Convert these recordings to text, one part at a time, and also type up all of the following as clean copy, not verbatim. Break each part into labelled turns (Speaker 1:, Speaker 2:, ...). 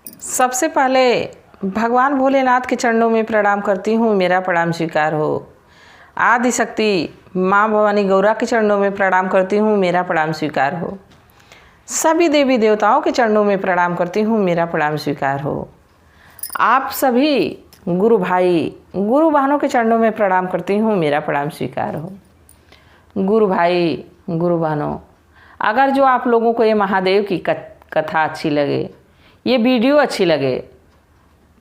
Speaker 1: सबसे पहले भगवान भोलेनाथ के चरणों में प्रणाम करती हूँ, मेरा प्रणाम स्वीकार हो। आदि शक्ति माँ भवानी गौरा के चरणों में प्रणाम करती हूँ, मेरा प्रणाम स्वीकार हो। सभी देवी देवताओं के चरणों में प्रणाम करती हूँ, मेरा प्रणाम स्वीकार हो। आप सभी गुरु भाई गुरु बहनों के चरणों में प्रणाम करती हूँ, मेरा प्रणाम स्वीकार हो। गुरु भाई गुरु बहनों, अगर जो आप लोगों को ये महादेव की कथा अच्छी लगे, ये वीडियो अच्छी लगे,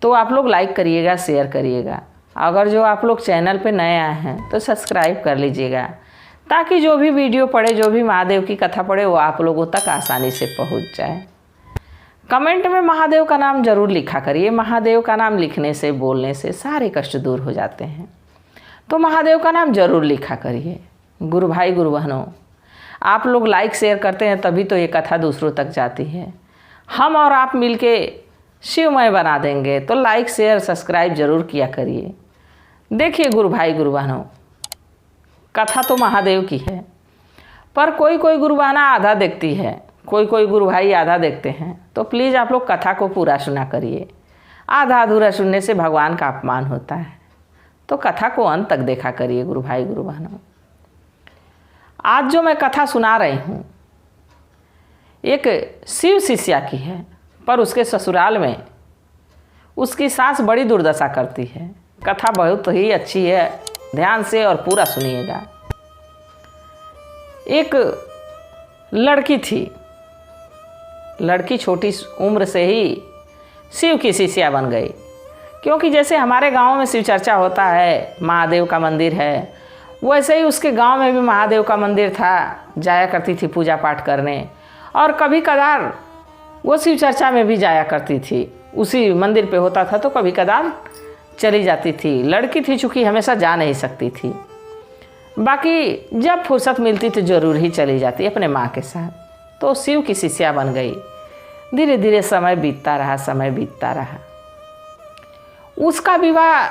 Speaker 1: तो आप लोग लाइक करिएगा, शेयर करिएगा। अगर जो आप लोग चैनल पे नए आए हैं तो सब्सक्राइब कर लीजिएगा, ताकि जो भी वीडियो पड़े, जो भी महादेव की कथा पड़े, वो आप लोगों तक आसानी से पहुंच जाए। कमेंट में महादेव का नाम जरूर लिखा करिए। महादेव का नाम लिखने से, बोलने से सारे कष्ट दूर हो जाते हैं, तो महादेव का नाम जरूर लिखा करिए। गुरु भाई गुरु बहनों, आप लोग लाइक शेयर करते हैं तभी तो ये कथा दूसरों तक जाती है। हम और आप मिलके शिवमय बना देंगे, तो लाइक शेयर सब्सक्राइब जरूर किया करिए। देखिए गुरु भाई गुरु बहनों, कथा तो महादेव की है, पर कोई कोई गुरु बहना आधा देखती है, कोई कोई गुरु भाई आधा देखते हैं। तो प्लीज़ आप लोग कथा को पूरा सुना करिए। आधा अधूरा सुनने से भगवान का अपमान होता है, तो कथा को अंत तक देखा करिए गुरु भाई गुरु बहनों। आज जो मैं कथा सुना रही हूँ, एक शिव शिष्या की है, पर उसके ससुराल में उसकी सास बड़ी दुर्दशा करती है। कथा बहुत ही अच्छी है, ध्यान से और पूरा सुनिएगा। एक लड़की थी, लड़की छोटी उम्र से ही शिव की शिष्या बन गई, क्योंकि जैसे हमारे गांव में शिव चर्चा होता है, महादेव का मंदिर है, वैसे ही उसके गांव में भी महादेव का मंदिर था। जाया करती थी पूजा पाठ करने, और कभी कदार वो शिव चर्चा में भी जाया करती थी। उसी मंदिर पे होता था तो कभी कदार चली जाती थी। लड़की थी, चूँकि हमेशा जा नहीं सकती थी, बाकी जब फुर्सत मिलती तो ज़रूर ही चली जाती अपने माँ के साथ। तो शिव की शिष्या बन गई। धीरे धीरे समय बीतता रहा, समय बीतता रहा। उसका विवाह,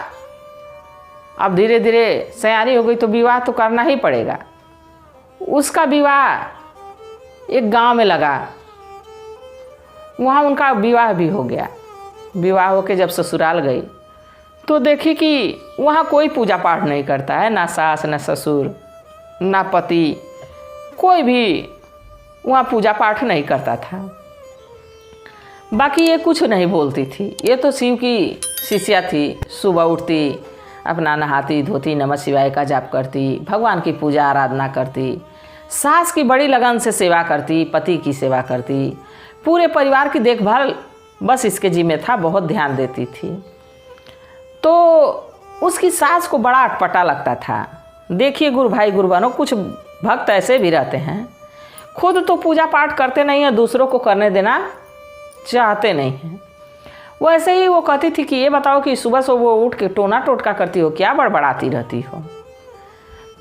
Speaker 1: अब धीरे धीरे सयानी हो गई तो विवाह तो करना ही पड़ेगा। उसका विवाह एक गांव में लगा, वहाँ उनका विवाह भी हो गया। विवाह होकर जब ससुराल गई तो देखी कि वहाँ कोई पूजा पाठ नहीं करता है, ना सास ना ससुर ना पति, कोई भी वहाँ पूजा पाठ नहीं करता था। बाकी ये कुछ नहीं बोलती थी। ये तो शिव की शिष्या थी। सुबह उठती, अपना नहाती धोती, नमः शिवाय का जाप करती, भगवान की पूजा आराधना करती, सास की बड़ी लगन से सेवा करती, पति की सेवा करती, पूरे परिवार की देखभाल बस इसके जिम्मे था, बहुत ध्यान देती थी। तो उसकी सास को बड़ा अटपटा लगता था। देखिए गुरु भाई गुरु बहनों, कुछ भक्त ऐसे भी रहते हैं, खुद तो पूजा पाठ करते नहीं हैं, दूसरों को करने देना चाहते नहीं हैं। वैसे ही वो कहती थी कि ये बताओ कि सुबह से वो उठ के टोना टोटका करती हो, क्या बड़बड़ाती रहती हो?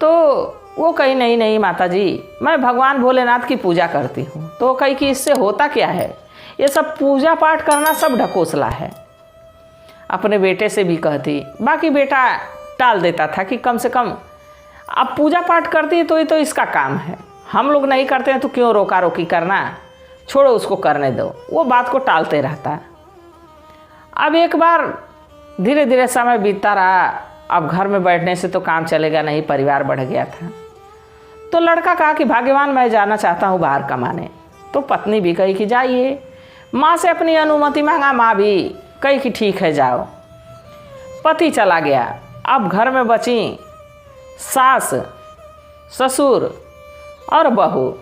Speaker 1: तो वो कही नहीं नहीं माता जी, मैं भगवान भोलेनाथ की पूजा करती हूँ। तो वो कही कि इससे होता क्या है, ये सब पूजा पाठ करना सब ढकोसला है। अपने बेटे से भी कहती, बाकी बेटा टाल देता था कि कम से कम अब पूजा पाठ करती है तो ये तो इसका काम है, हम लोग नहीं करते हैं तो क्यों रोका रोकी करना, छोड़ो उसको करने दो। वो बात को टालते रहता। अब एक बार धीरे धीरे समय बीतता रहा। अब घर में बैठने से तो काम चलेगा नहीं, परिवार बढ़ गया था। तो लड़का कहा कि भाग्यवान, मैं जाना चाहता हूँ बाहर कमाने। तो पत्नी भी कही कि जाइए। माँ से अपनी अनुमति मांगा, माँ भी कही कि ठीक है जाओ। पति चला गया। अब घर में बची सास, ससुर और बहू।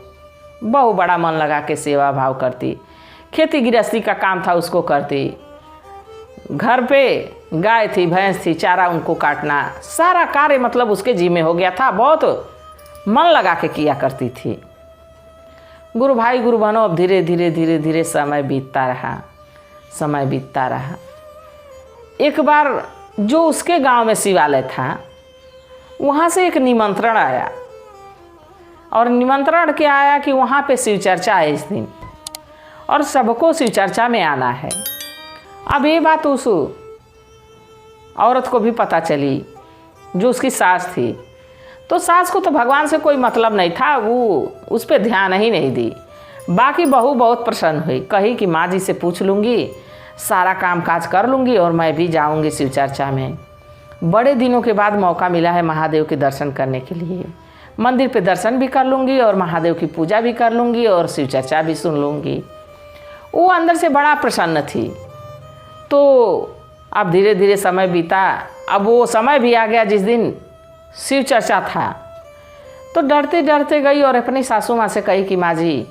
Speaker 1: बहू बड़ा मन लगा के सेवा भाव करती, खेती गृहस्थी का काम था उसको करती, घर पे गाय थी भैंस थी, चारा उनको काटना, सारा कार्य मतलब उसके जिम्मे हो गया था। बहुत मन लगा के किया करती थी। गुरु भाई गुरु बहनों, अब धीरे धीरे धीरे धीरे समय बीतता रहा, समय बीतता रहा। एक बार जो उसके गांव में शिवालय था, वहाँ से एक निमंत्रण आया, और निमंत्रण क्या आया कि वहाँ पे शिव चर्चा है इस दिन, और सबको शिव चर्चा में आना है। अब ये बात उस औरत को भी पता चली, जो उसकी सास थी। तो सास को तो भगवान से कोई मतलब नहीं था, वो उस पर ध्यान ही नहीं दी। बाकी बहू बहुत प्रसन्न हुई, कही कि माँ जी से पूछ लूँगी, सारा काम काज कर लूँगी और मैं भी जाऊँगी शिव चर्चा में। बड़े दिनों के बाद मौका मिला है महादेव के दर्शन करने के लिए। मंदिर पे दर्शन भी कर लूँगी और महादेव की पूजा भी कर लूँगी और शिव चर्चा भी सुन लूँगी। वो अंदर से बड़ा प्रसन्न थी। तो अब धीरे धीरे समय बीता। अब वो समय भी आ गया जिस दिन शिव चर्चा था। तो डरते डरते गई और अपनी सासू माँ से कही कि माँ जी,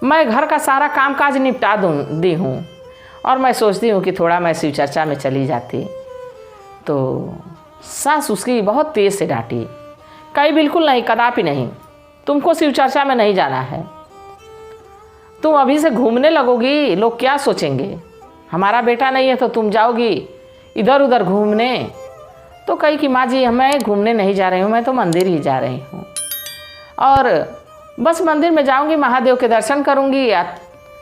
Speaker 1: मैं घर का सारा काम काज निपटा दी हूँ और मैं सोचती हूँ कि थोड़ा मैं शिव चर्चा में चली जाती। तो सास उसकी बहुत तेज़ से डांटी, कहीं बिल्कुल नहीं, कदापि नहीं, तुमको शिव चर्चा में नहीं जाना है। तुम अभी से घूमने लगोगी, लोग क्या सोचेंगे, हमारा बेटा नहीं है तो तुम जाओगी इधर उधर घूमने। तो कही कि माँ जी, मैं घूमने नहीं जा रही हूँ, मैं तो मंदिर ही जा रही हूँ और बस मंदिर में जाऊँगी, महादेव के दर्शन करूँगी या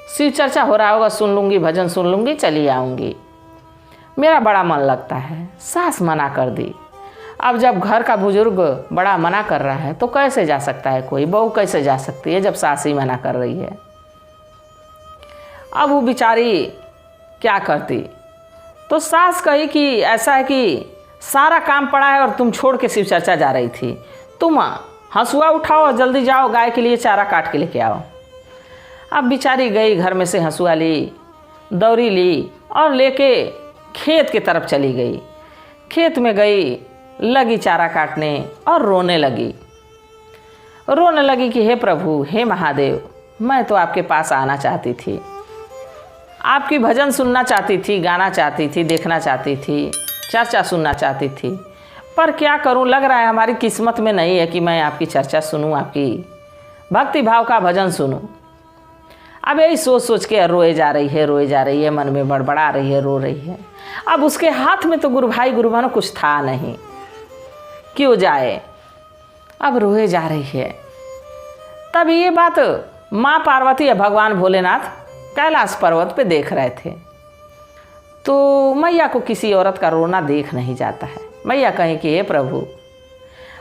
Speaker 1: शिव चर्चा हो रहा होगा सुन लूँगी, भजन सुन लूँगी, चली आऊँगी, मेरा बड़ा मन लगता है। सास मना कर दी। अब जब घर का बुजुर्ग बड़ा मना कर रहा है तो कैसे जा सकता है कोई, बहू कैसे जा सकती है जब सास ही मना कर रही है। अब वो बेचारी क्या करती। तो सास कही कि ऐसा है कि सारा काम पड़ा है और तुम छोड़ के शिव चर्चा जा रही थी, तुम हंसुआ उठाओ और जल्दी जाओ, गाय के लिए चारा काट के लेके आओ। अब बेचारी गई, घर में से हंसुआ ली, दौरी ली और लेके खेत की तरफ चली गई। खेत में गई, लगी चारा काटने और रोने लगी कि हे प्रभु, हे महादेव, मैं तो आपके पास आना चाहती थी, आपकी भजन सुनना चाहती थी, गाना चाहती थी, देखना चाहती थी, चर्चा सुनना चाहती थी, पर क्या करूं, लग रहा है हमारी किस्मत में नहीं है कि मैं आपकी चर्चा सुनूं, आपकी भक्ति भाव का भजन सुनूं। अब यही सोच सोच के रोए जा रही है, मन में बड़बड़ा रही है, रो रही है। अब उसके हाथ में तो गुरु भाई गुरु बहनों कुछ था नहीं, क्यों जाए, अब रोए जा रही है। तब ये बात माँ पार्वती या भगवान भोलेनाथ कैलाश पर्वत पे देख रहे थे। तो मैया को किसी औरत का रोना देख नहीं जाता है। मैया कहें कि हे प्रभु,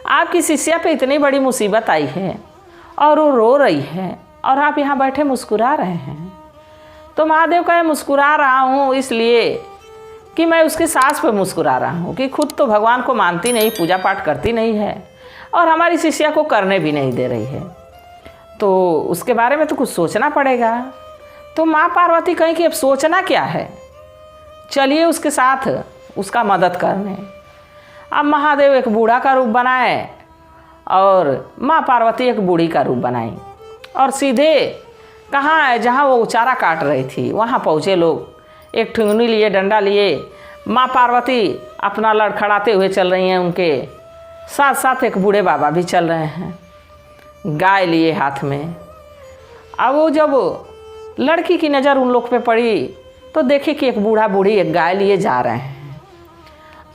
Speaker 1: आपकी शिष्या पे इतनी बड़ी मुसीबत आई है और वो रो रही है और आप यहाँ बैठे मुस्कुरा रहे हैं। तो महादेव कहे, मुस्कुरा रहा हूँ इसलिए कि मैं उसकी सास पे मुस्कुरा रहा हूँ कि खुद तो भगवान को मानती नहीं, पूजा पाठ करती नहीं है और हमारी शिष्या को करने भी नहीं दे रही है, तो उसके बारे में तो कुछ सोचना पड़ेगा। तो माँ पार्वती कहीं कि अब सोचना क्या है, चलिए उसके साथ उसका मदद करने। अब महादेव एक बूढ़ा का रूप बनाए और माँ पार्वती एक बूढ़ी का रूप बनाई और सीधे कहाँ है, जहाँ वो चारा काट रही थी वहाँ पहुँचे लोग। एक ठुंगनी लिए, डंडा लिए, माँ पार्वती अपना लड़खड़ाते हुए चल रही हैं, उनके साथ साथ एक बूढ़े बाबा भी चल रहे हैं, गाय लिए हाथ में। अब वो जब लड़की की नज़र उन लोग पे पड़ी तो देखे कि एक बूढ़ा बूढ़ी एक गाय लिए जा रहे हैं।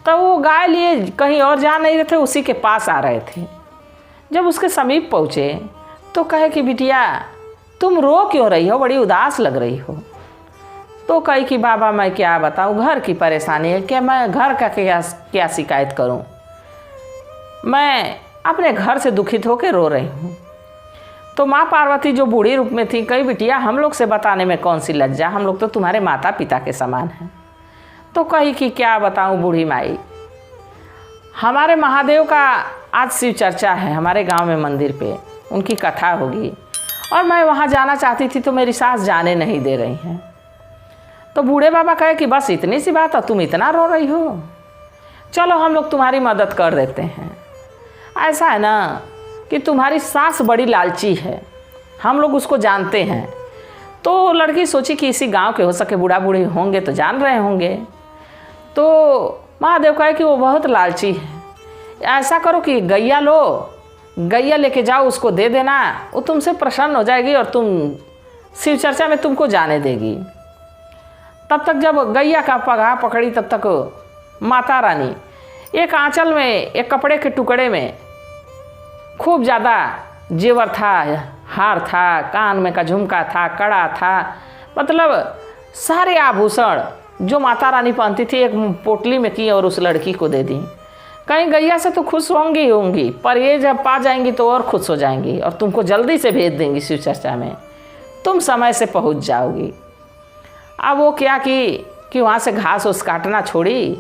Speaker 1: तो वो गाय लिए कहीं और जा नहीं रहे थे, उसी के पास आ रहे थे। जब उसके समीप पहुँचे तो कहे कि बिटिया, तुम रो क्यों रही हो, बड़ी उदास लग रही हो। तो कही कि बाबा, मैं क्या बताऊँ, घर की परेशानी है, क्या मैं घर का क्या शिकायत करूँ, मैं अपने घर से दुखित होकर रो रही हूँ। तो माँ पार्वती जो बूढ़ी रूप में थी, कही बिटिया, हम लोग से बताने में कौन सी लज्जा, हम लोग तो तुम्हारे माता पिता के समान हैं। तो कही कि क्या बताऊँ बूढ़ी माई, हमारे महादेव का आज शिव चर्चा है हमारे गांव में, मंदिर पे उनकी कथा होगी और मैं वहाँ जाना चाहती थी तो मेरी सास जाने नहीं दे रही हैं। तो बूढ़े बाबा कहे कि बस इतनी सी बात है, तुम इतना रो रही हो, चलो हम लोग तुम्हारी मदद कर देते हैं। ऐसा है ना कि तुम्हारी सास बड़ी लालची है, हम लोग उसको जानते हैं। तो लड़की सोची कि इसी गांव के हो सके, बूढ़ा बूढ़ी होंगे तो जान रहे होंगे। तो महादेव कहे कि वो बहुत लालची है, ऐसा करो कि गैया लो, गैया लेके जाओ, उसको दे देना, वो तुमसे प्रसन्न हो जाएगी और तुम शिव चर्चा में तुमको जाने देगी। तब तक जब गैया का पगहा पकड़ी, तब तक माता रानी एक आंचल में, एक कपड़े के टुकड़े में खूब ज़्यादा जेवर था, हार था, कान में का झुमका था, कड़ा था, मतलब सारे आभूषण जो माता रानी पहनती थी एक पोटली में की और उस लड़की को दे दी। कहीं गैया से तो खुश होंगी, पर ये जब पा जाएंगी तो और खुश हो जाएंगी और तुमको जल्दी से भेज देंगी शिव चर्चा में, तुम समय से पहुंच जाओगी। अब वो क्या कि कि वहाँ से घास उस काटना छोड़ी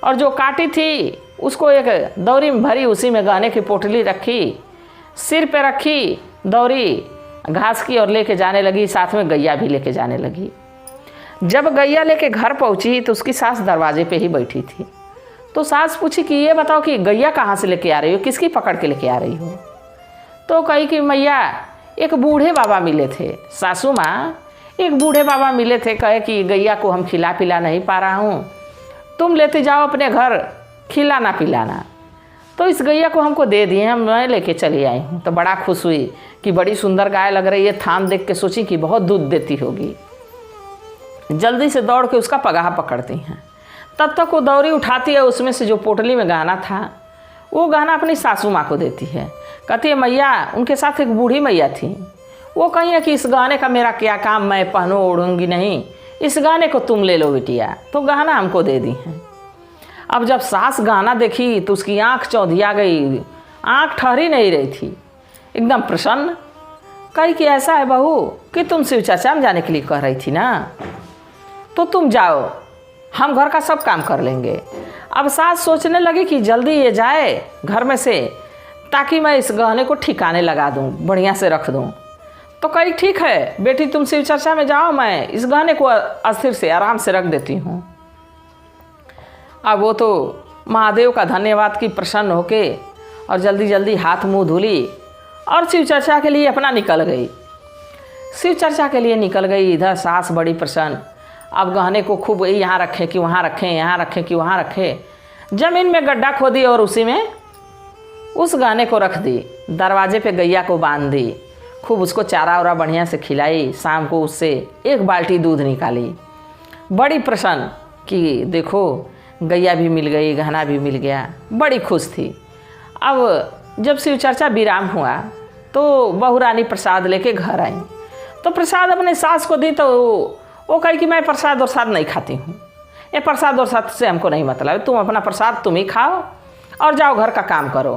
Speaker 1: और जो काटी थी उसको एक दौरी में भरी, उसी में गहने की पोटली रखी, सिर पे रखी दौरी घास की और लेके जाने लगी। साथ में गैया भी लेके जाने लगी। जब गैया लेके घर पहुंची तो उसकी सास दरवाजे पे ही बैठी थी। तो सास पूछी कि ये बताओ कि गैया कहाँ से लेके आ रही हो, किसकी पकड़ के लेके आ रही हो? तो कही कि मैया एक बूढ़े बाबा मिले थे, सासू माँ एक बूढ़े बाबा मिले थे, कहे कि गैया को हम खिला पिला नहीं पा रहा हूँ, तुम लेते जाओ अपने घर, खिलाना पिलाना। तो इस गैया को हमको दे दिए, हम मैं लेके चली आई हूँ। तो बड़ा खुश हुई कि बड़ी सुंदर गाय लग रही है। थान देख के सोची कि बहुत दूध देती होगी। जल्दी से दौड़ के उसका पगाहा पकड़ती हैं। तब तक वो दौरी उठाती है, उसमें से जो पोटली में गहना था वो गहना अपनी सासू माँ को देती है। कहती है मैया, उनके साथ एक बूढ़ी मैया थी, वो कही है कि इस गहने का मेरा क्या काम, मैं पहनूँ ओढ़ूंगी नहीं, इस गहने को तुम ले लो बिटिया। तो गहना हमको दे दी हैं। अब जब सास गहना देखी तो उसकी आँख चौंधिया गई, आँख ठहरी नहीं रही थी, एकदम प्रसन्न। कही कि ऐसा है बहू कि तुम शिव चर्चा में जाने के लिए कह रही थी ना, तो तुम जाओ, हम घर का सब काम कर लेंगे। अब सास सोचने लगी कि जल्दी ये जाए घर में से, ताकि मैं इस गहने को ठिकाने लगा दूं, बढ़िया से रख दूं। तो कही ठीक है बेटी, तुम शिव चर्चा में जाओ, मैं इस गहने को अस्थिर से आराम से रख देती हूँ। अब वो तो महादेव का धन्यवाद की प्रसन्न होके और जल्दी जल्दी हाथ मुँह धुली और शिव चर्चा के लिए अपना निकल गई। शिव चर्चा के लिए निकल गई। इधर सास बड़ी प्रसन्न, अब गहने को खूब यहाँ रखें कि वहाँ रखें, यहाँ रखें कि वहाँ रखें। जमीन में गड्ढा खोदी और उसी में उस गहने को रख दी। दरवाजे पे गैया को बांध दी, खूब उसको चारा वारा बढ़िया से खिलाई। शाम को उससे 1 बाल्टी दूध निकाली। बड़ी प्रसन्न कि देखो गैया भी मिल गई, गहना भी मिल गया, बड़ी खुश थी। अब जब शिव चर्चा विराम हुआ तो बहू रानी प्रसाद लेके घर आई। तो प्रसाद अपने सास को दी। तो वो कही कि मैं प्रसाद और साद नहीं खाती हूँ, ये प्रसाद और साद से हमको नहीं मतलब, तुम अपना प्रसाद तुम ही खाओ और जाओ घर का काम करो।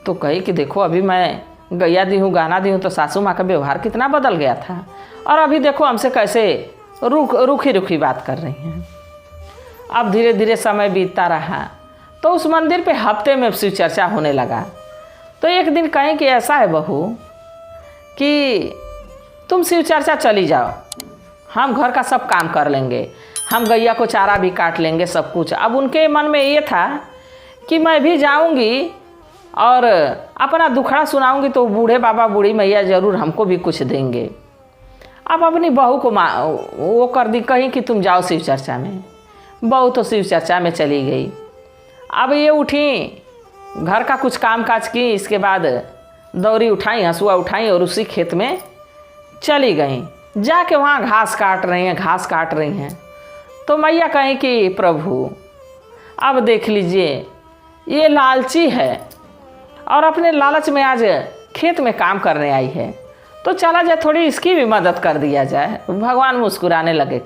Speaker 1: तो कही कि देखो अभी मैं गैया दी हूँ, गाना दी हूँ, तो सासू माँ का व्यवहार कितना बदल गया था, और अभी देखो हमसे कैसे रूखी रूखी बात कर रही हैं। अब धीरे धीरे समय बीतता रहा तो उस मंदिर पे हफ्ते में शिव चर्चा होने लगा। तो एक दिन कहें कि ऐसा है बहू कि तुम शिव चर्चा चली जाओ, हम घर का सब काम कर लेंगे, हम गैया को चारा भी काट लेंगे, सब कुछ। अब उनके मन में ये था कि मैं भी जाऊंगी और अपना दुखड़ा सुनाऊंगी तो बूढ़े बाबा बूढ़ी मैया ज़रूर हमको भी कुछ देंगे। अब अपनी बहू को वो कर दी, कहीं कि तुम जाओ शिव चर्चा में। बहू तो शिव चर्चा में चली गई। अब ये उठी, घर का कुछ काम काज की, इसके बाद दौरी उठाई, हंसुआ उठाई और उसी खेत में चली गई। जाके वहाँ घास काट रही हैं। तो मैया कहें कि प्रभु अब देख लीजिए, ये लालची है और अपने लालच में आज खेत में काम करने आई है, तो चला जाए थोड़ी इसकी भी मदद कर दिया जाए। भगवान मुस्कुराने लगे,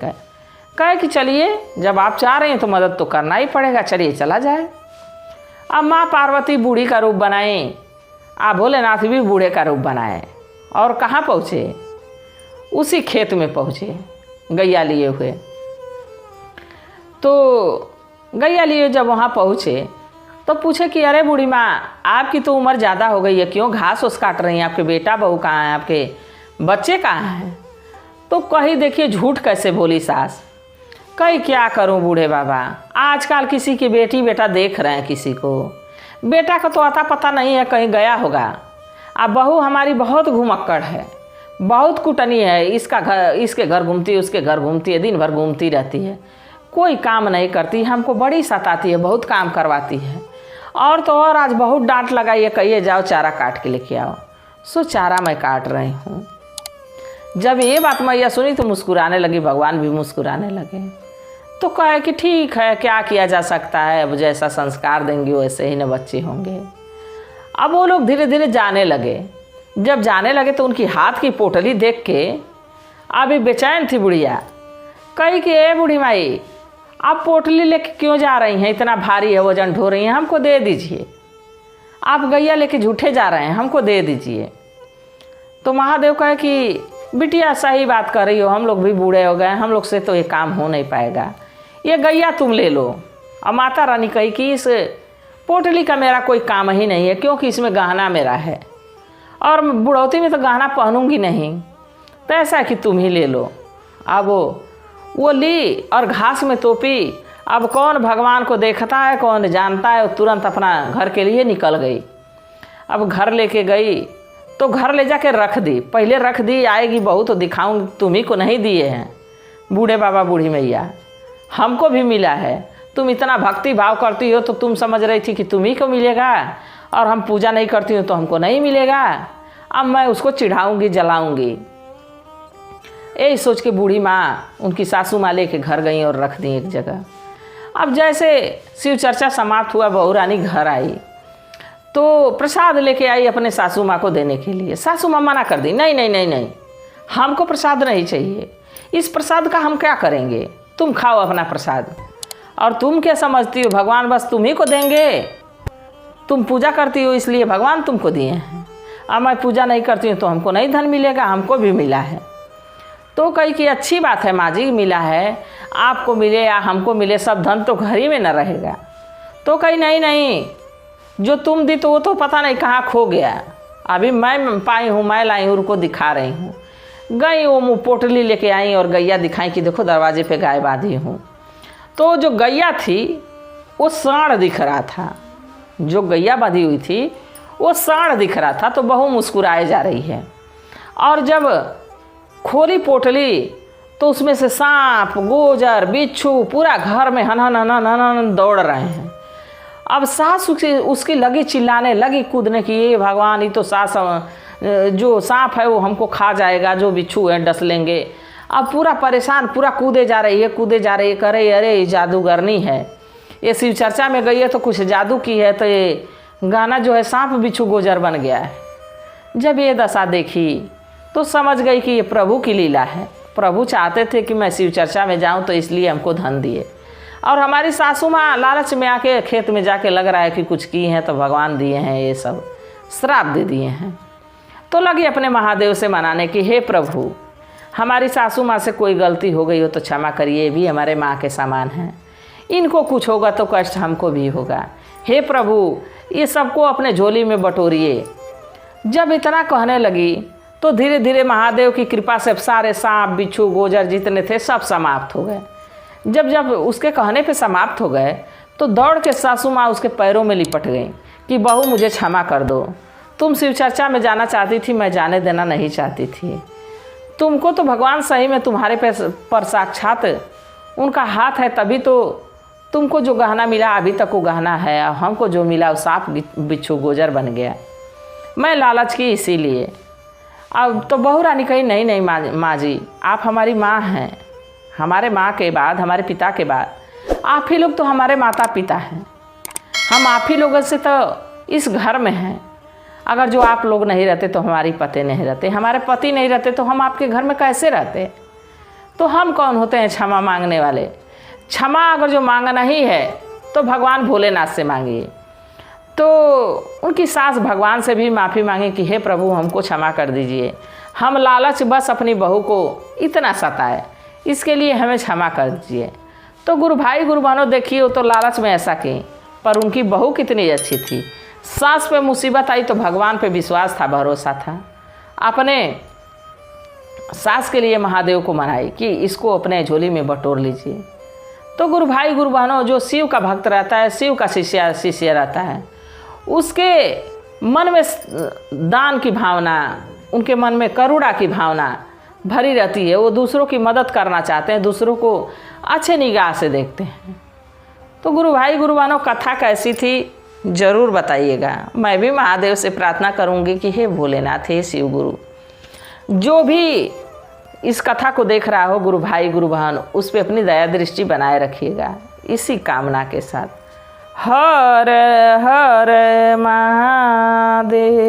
Speaker 1: कहे कि चलिए जब आप चाह रहे हैं तो मदद तो करना ही पड़ेगा, चलिए चला जाए। अब माँ पार्वती बूढ़ी का रूप बनाई, आप भोलेनाथ भी बूढ़े का रूप बनाए और कहाँ पहुँचे? उसी खेत में पहुँचे गैया लिए हुए। तो गैया लिए जब वहाँ पहुँचे तो पूछे कि अरे बूढ़ी माँ, आपकी तो उम्र ज़्यादा हो गई है, क्यों घास उस काट रही हैं? आपके बेटा बहू कहाँ हैं? आपके बच्चे कहाँ हैं? तो कही देखिए झूठ कैसे बोली सास। कही क्या करूं बूढ़े बाबा, आजकल किसी की बेटी बेटा देख रहे हैं, किसी को बेटा का तो अता पता नहीं है, कहीं गया होगा। अब बहू हमारी बहुत घुमक्कड़ है, बहुत कुटनी है, इसके घर घूमती है, उसके घर घूमती है, दिन भर घूमती रहती है, कोई काम नहीं करती, हमको बड़ी सताती है, बहुत काम करवाती है। और तो और आज बहुत डांट लगाई है, कहिए जाओ चारा काट के लेके आओ। सो चारा मैं काट रही हूँ। जब ये बात मैया सुनी तो मुस्कुराने लगी, भगवान भी मुस्कुराने लगे। तो कहे कि ठीक है, क्या किया जा सकता है, अब जैसा संस्कार देंगे वैसे ही न बच्चे होंगे। अब वो लोग धीरे धीरे जाने लगे। जब जाने लगे तो उनकी हाथ की पोटली देख के अभी बेचैन थी बुढ़िया। कही कि ए बूढ़ी माई, आप पोटली लेके क्यों जा रही हैं, इतना भारी है, वजन ढो रही हैं, हमको दे दीजिए। आप गैया लेके झूठे जा रहे हैं, हमको दे दीजिए। तो महादेव कहे कि बिटिया सही बात कर रही हो, हम लोग भी बूढ़े हो गए, हम लोग से तो ये काम हो नहीं पाएगा, ये गैया तुम ले लो। और माता रानी कही कि इस पोटली का मेरा कोई काम ही नहीं है, क्योंकि इसमें गहना मेरा है और बुढ़ौती में तो गहना पहनूंगी नहीं, तो ऐसा है कि तुम ही ले लो। अब वो ली और घास में तोपी। अब कौन भगवान को देखता है, कौन जानता है, वो तुरंत अपना घर के लिए निकल गई। अब घर लेके गई तो घर ले जाके रख दी। पहले रख दी, आएगी बहू तो दिखाऊंगी, तुम्ही को नहीं दिए हैं बूढ़े बाबा बूढ़ी मैया, हमको भी मिला है। तुम इतना भक्ति भाव करती हो तो तुम समझ रही थी कि तुम्ही को मिलेगा, और हम पूजा नहीं करती हूँ तो हमको नहीं मिलेगा। अब मैं उसको चिढ़ाऊंगी, जलाऊंगी। यही सोच के बूढ़ी माँ उनकी सासू माँ लेके घर गई और रख दी एक जगह। अब जैसे शिव चर्चा समाप्त हुआ, बहू रानी घर आई तो प्रसाद लेके आई अपने सासू माँ को देने के लिए। सासू माँ मना कर दी, नहीं नहीं नहीं नहीं, हमको प्रसाद नहीं चाहिए, इस प्रसाद का हम क्या करेंगे, तुम खाओ अपना प्रसाद। और तुम क्या समझती हो, भगवान बस तुम्ही को देंगे, तुम पूजा करती हो इसलिए भगवान तुमको दिए हैं, अब मैं पूजा नहीं करती हूँ तो हमको नहीं धन मिलेगा, हमको भी मिला है। तो कही कि अच्छी बात है माँ जी, मिला है, आपको मिले या हमको मिले, सब धन तो घर ही में न रहेगा। तो कही नहीं नहीं, जो तुम दी तो वो तो पता नहीं कहाँ खो गया, अभी मैं पाई हूँ, मैं लाई हूँ, उनको दिखा रही हूँ। गई वो मुँह पोटली लेके आई और गैया दिखाई कि देखो दरवाजे पे गाय बांधी हूँ। तो जो गैया थी वो साँड़ दिख रहा था, जो गैया बांधी हुई थी वो साँड़ दिख रहा था। तो बहू मुस्कुराए जा रही है, और जब खोली पोटली तो उसमें से सांप, गोजर, बिच्छू पूरा घर में हन हन हन हन हन दौड़ रहे हैं। अब सास उसकी लगी चिल्लाने, लगी कूदने की, ये भगवान, ये तो सास, जो सांप है वो हमको खा जाएगा, जो बिच्छू है डस लेंगे। अब पूरा परेशान, पूरा कूदे जा रही है, कूदे जा रही है, करे अरे ये जादूगरनी है, ये शिव चर्चा में गई है तो कुछ जादू की है, तो ये गाना जो है सांप बिच्छू गोजर बन गया है। जब ये दशा देखी तो समझ गई कि ये प्रभु की लीला है। प्रभु चाहते थे कि मैं शिव चर्चा में जाऊं, तो इसलिए हमको धन दिए। और हमारी सासू माँ लालच में आके खेत में जाके लग रहा है कि कुछ की हैं तो भगवान दिए हैं, ये सब श्राप दे दिए हैं। तो लगी अपने महादेव से मनाने की, हे प्रभु हमारी सासू माँ से कोई गलती हो गई हो तो क्षमा करिए, भी हमारे माँ के समान हैं, इनको कुछ होगा तो कष्ट हमको भी होगा। हे प्रभु ये सबको अपने झोली में बटोरिए। जब इतना कहने लगी तो धीरे धीरे महादेव की कृपा से सारे सांप, बिच्छू, गोजर जितने थे सब समाप्त हो गए। जब जब उसके कहने पे समाप्त हो गए तो दौड़ के सासू माँ उसके पैरों में लिपट गई कि बहू मुझे क्षमा कर दो, तुम शिव चर्चा में जाना चाहती थी, मैं जाने देना नहीं चाहती थी। तुमको तो भगवान सही में तुम्हारे पर साक्षात उनका हाथ है, तभी तो तुमको जो गहना मिला अभी तक वो गहना है, और हमको जो मिला वो सांप बिच्छू गोजर बन गया, मैं लालच की इसीलिए। अब तो बहू रानी कही नहीं नहीं माँ जी, आप हमारी माँ हैं, हमारे माँ के बाद, हमारे पिता के बाद आप ही लोग तो हमारे माता पिता हैं, हम आप ही लोगों से तो इस घर में हैं। अगर जो आप लोग नहीं रहते तो हमारी पति नहीं रहते, हमारे पति नहीं रहते तो हम आपके घर में कैसे रहते। तो हम कौन होते हैं क्षमा मांगने वाले। क्षमा अगर जो मांगना ही है तो भगवान भोलेनाथ से मांगिए। तो उनकी सास भगवान से भी माफ़ी मांगे कि हे प्रभु हमको क्षमा कर दीजिए, हम लालच बस अपनी बहू को इतना सताए, इसके लिए हमें क्षमा कर दीजिए। तो गुरु भाई गुरु बहनों देखिए, वो तो लालच में ऐसा की, पर उनकी बहू कितनी अच्छी थी। सास पे मुसीबत आई तो भगवान पे विश्वास था, भरोसा था, अपने सास के लिए महादेव को मनाई कि इसको अपने झोली में बटोर लीजिए। तो गुरु भाई गुरु बहनों, जो शिव का भक्त रहता है, शिव का शिष्य रहता है, उसके मन में दान की भावना, उनके मन में करुणा की भावना भरी रहती है। वो दूसरों की मदद करना चाहते हैं, दूसरों को अच्छे निगाह से देखते हैं। तो गुरु भाई गुरु बहनों, कथा कैसी थी ज़रूर बताइएगा। मैं भी महादेव से प्रार्थना करूंगी कि हे भोलेनाथ, हे शिव गुरु, जो भी इस कथा को देख रहा हो गुरु भाई गुरु बहन, उस पर अपनी दया दृष्टि बनाए रखिएगा, इसी कामना के साथ। हर हर महादेव।